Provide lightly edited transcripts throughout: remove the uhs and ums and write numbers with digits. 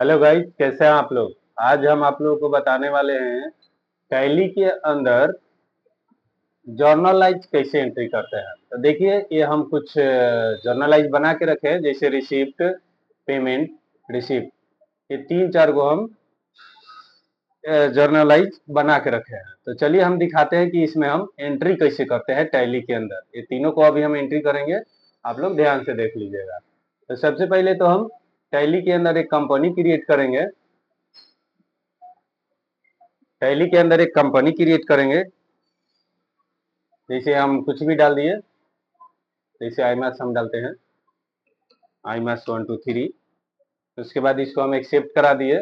Hello guys, कैसे हैं आप लोग। आज हम आप लोगों को बताने वाले हैं टैली के अंदर जर्नलाइज कैसे एंट्री करते हैं। तो देखिए, ये हम कुछ जर्नलाइज बना के रखे हैं, जैसे रिसिप्ट, पेमेंट, रिसिप्ट। ये तीन चार को हम जर्नलाइज बना के रखे हैं। तो चलिए हम दिखाते हैं कि इसमें हम एंट्री कैसे करते हैं टैली के अंदर। ये तीनों को अभी हम एंट्री करेंगे, आप लोग ध्यान से देख लीजिएगा। तो सबसे पहले तो हम टैली के अंदर एक कंपनी क्रिएट करेंगे। टैली के अंदर एक कंपनी क्रिएट करेंगे, जैसे हम कुछ भी डाल दिए। जैसे आईमैक्स हम डालते हैं, आईमैक्स 1 2 3। उसके बाद इसको हम एक्सेप्ट करा दिए।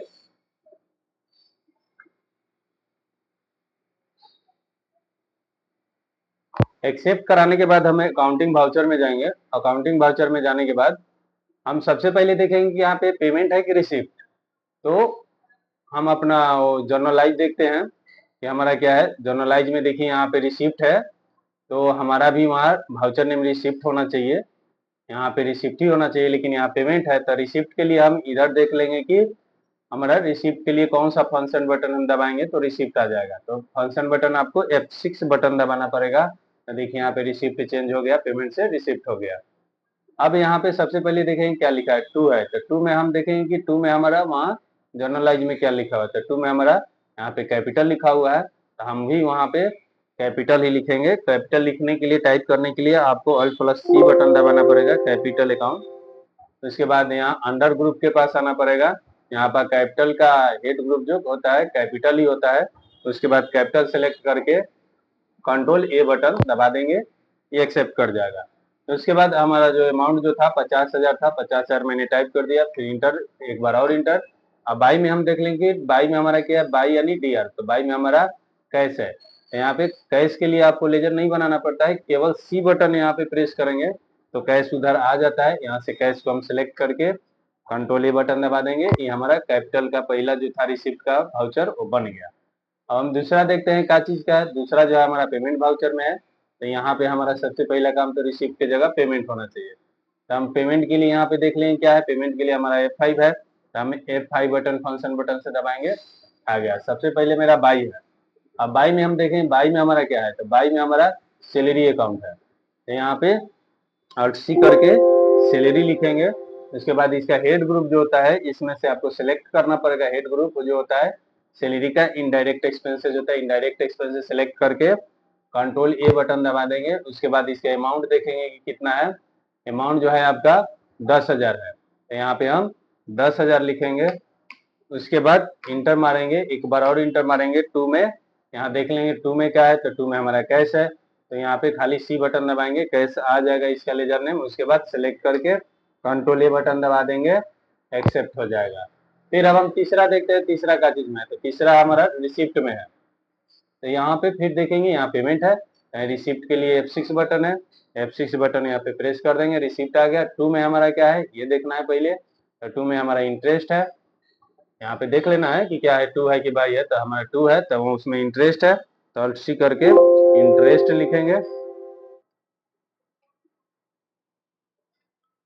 एक्सेप्ट कराने के बाद हम अकाउंटिंग वाउचर में जाएंगे। अकाउंटिंग वाउचर में जाने के बाद हम सबसे पहले देखेंगे कि यहाँ पे पेमेंट है कि रिसिप्ट। तो हम अपना वो जर्नलाइज देखते हैं कि हमारा क्या है। जर्नलाइज में देखिए, यहाँ पे रिसिप्ट है, तो हमारा भी वहाँ वाउचर नेम रिसिप्ट होना चाहिए। यहाँ पे रिसिप्ट ही होना चाहिए, लेकिन यहाँ पेमेंट है, तो रिसिप्ट के लिए हम इधर देख लेंगे कि हमारा रिसिप्ट के लिए कौन सा फंक्शन बटन हम दबाएंगे तो रिसिप्ट आ जाएगा। तो फंक्शन बटन आपको F6 बटन दबाना पड़ेगा। तो देखिए, यहाँ पे रिसिप्ट चेंज हो गया, पेमेंट से रिसिप्ट हो गया। अब यहाँ पे सबसे पहले देखेंगे क्या लिखा है, टू है। तो टू में हम देखेंगे कि टू में हमारा वहाँ जर्नलाइज में क्या लिखा हुआ है। तो टू में हमारा यहाँ पे कैपिटल लिखा हुआ है, तो हम भी वहाँ पे कैपिटल ही लिखेंगे। कैपिटल लिखने के लिए, टाइप करने के लिए आपको Alt+C बटन दबाना पड़ेगा, कैपिटल अकाउंट। तो इसके बाद यहाँ अंडर ग्रुप के पास आना पड़ेगा। यहाँ पर कैपिटल का हेड ग्रुप जो होता है कैपिटल ही होता है। तो उसके बाद कैपिटल सेलेक्ट करके Ctrl+A बटन दबा देंगे, ये एक्सेप्ट कर जाएगा। तो उसके बाद हमारा जो अमाउंट जो था 50,000 था, 50,000 मैंने टाइप कर दिया, फिर इंटर, एक बार और इंटर। अब बाई में हम देख लेंगे, बाई में हमारा क्या है, बाई यानी डीआर। तो बाई में हमारा कैश है, तो यहाँ पे कैश के लिए आपको लेजर नहीं बनाना पड़ता है, केवल सी बटन यहाँ पे प्रेस करेंगे तो कैश उधर आ जाता है। यहाँ से कैश को हम सिलेक्ट करके Ctrl+A बटन दबा देंगे, ये हमारा कैपिटल का पहला जो था रिसिप्ट का वाउचर वो बन गया। अब हम दूसरा देखते हैं क्या चीज का है। दूसरा जो है हमारा पेमेंट वाउचर में है, तो यहाँ पे हमारा सबसे पहला काम तो रिसिप्ट की जगह पेमेंट होना चाहिए। तो हम पेमेंट के लिए यहाँ पे देख लेंगे क्या है। पेमेंट के लिए हमारा F5 है, तो हम F5 बटन फंक्शन बटन से दबाएंगे, आ गया। सबसे पहले मेरा बाई है। अब बाई में हम देखें, बाई में हमारा क्या है, तो बाई में हमारा सैलरी अकाउंट है। तो यहाँ पे Alt+C करके सैलरी लिखेंगे। उसके बाद इसका हेड ग्रुप जो होता है, इसमें से आपको सिलेक्ट करना पड़ेगा। हेड ग्रुप जो होता है सैलरी का इनडायरेक्ट एक्सपेंसेस होता है, इनडायरेक्ट एक्सपेंसेस सिलेक्ट करके Ctrl+A बटन दबा देंगे। उसके बाद इसका अमाउंट देखेंगे कि कितना है। अमाउंट जो है आपका 10,000 है, तो यहाँ पे हम 10,000 लिखेंगे। उसके बाद इंटर मारेंगे, एक बार और इंटर मारेंगे टू में। यहाँ देख लेंगे टू में क्या है, तो टू में हमारा कैश है, तो यहाँ पे खाली सी बटन दबाएंगे, कैश आ जाएगा इसका लेजर नेम। उसके बाद सिलेक्ट करके Ctrl+A बटन दबा देंगे, एक्सेप्ट हो जाएगा। फिर अब हम तीसरा देखते हैं, तीसरा का चीज में है, तो तीसरा हमारा रिसिप्ट में है। तो यहाँ पे फिर देखेंगे, यहाँ पेमेंट है, रिसिप्ट के लिए F6 बटन है, F6 बटन यहाँ पे प्रेस कर देंगे, रिसिप्ट आ गया। टू में हमारा क्या है ये देखना है पहले, तो टू में हमारा इंटरेस्ट है। यहाँ पे देख लेना है कि क्या है, टू है कि बाई है। तो हमारा टू है, तो उसमें इंटरेस्ट है, तो Alt+C करके इंटरेस्ट लिखेंगे।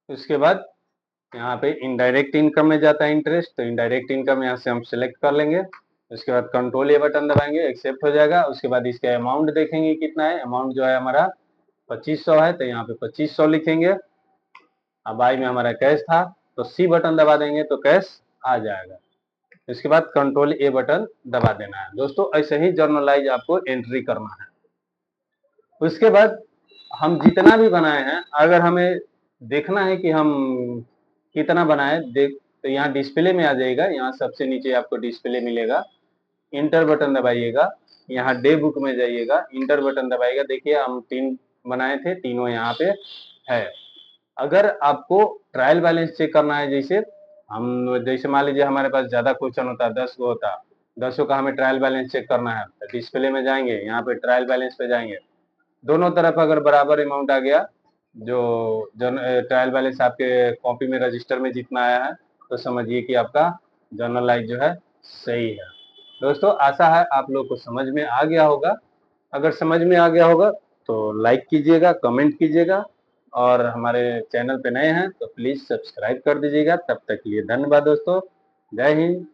उसके बाद यहाँ पे इनडायरेक्ट इनकम में जाता है इंटरेस्ट, तो इनडायरेक्ट इनकम यहाँ से हम सिलेक्ट कर लेंगे। उसके बाद Ctrl+A बटन दबाएंगे, एक्सेप्ट हो जाएगा। उसके बाद इसका अमाउंट देखेंगे कितना है। अमाउंट जो है हमारा 2500 है, तो यहाँ पे 2500 लिखेंगे। अब बाई में हमारा कैश था, तो सी बटन दबा देंगे तो कैश आ जाएगा। इसके बाद Ctrl+A बटन दबा देना है। दोस्तों, ऐसे ही जर्नलाइज आपको एंट्री करना है। उसके बाद हम जितना भी बनाए हैं, अगर हमें देखना है कि हम कितना बनाए देख, तो यहाँ डिस्प्ले में आ जाएगा। यहाँ सबसे नीचे आपको डिस्प्ले मिलेगा, इंटर बटन दबाइएगा। यहाँ डे बुक में जाइएगा, इंटर बटन दबाइएगा। देखिए, हम 3 बनाए थे, तीनों यहाँ पे है। अगर आपको ट्रायल बैलेंस चेक करना है, जैसे मान लीजिए हमारे पास ज्यादा क्वेश्चन होता है, 10 गो होता, 10 का हमें ट्रायल बैलेंस चेक करना है, तो डिस्प्ले में जाएंगे, यहाँ पे ट्रायल बैलेंस पे जाएंगे। दोनों तरफ अगर बराबर अमाउंट आ गया, जो ट्रायल बैलेंस आपके कॉपी में रजिस्टर में जितना आया है, तो समझिए कि आपका जर्नलाइज जो है सही है। दोस्तों, आशा है आप लोग को समझ में आ गया होगा। अगर समझ में आ गया होगा तो लाइक कीजिएगा, कमेंट कीजिएगा, और हमारे चैनल पे नए हैं तो प्लीज सब्सक्राइब कर दीजिएगा। तब तक के लिए धन्यवाद दोस्तों। जय हिंद।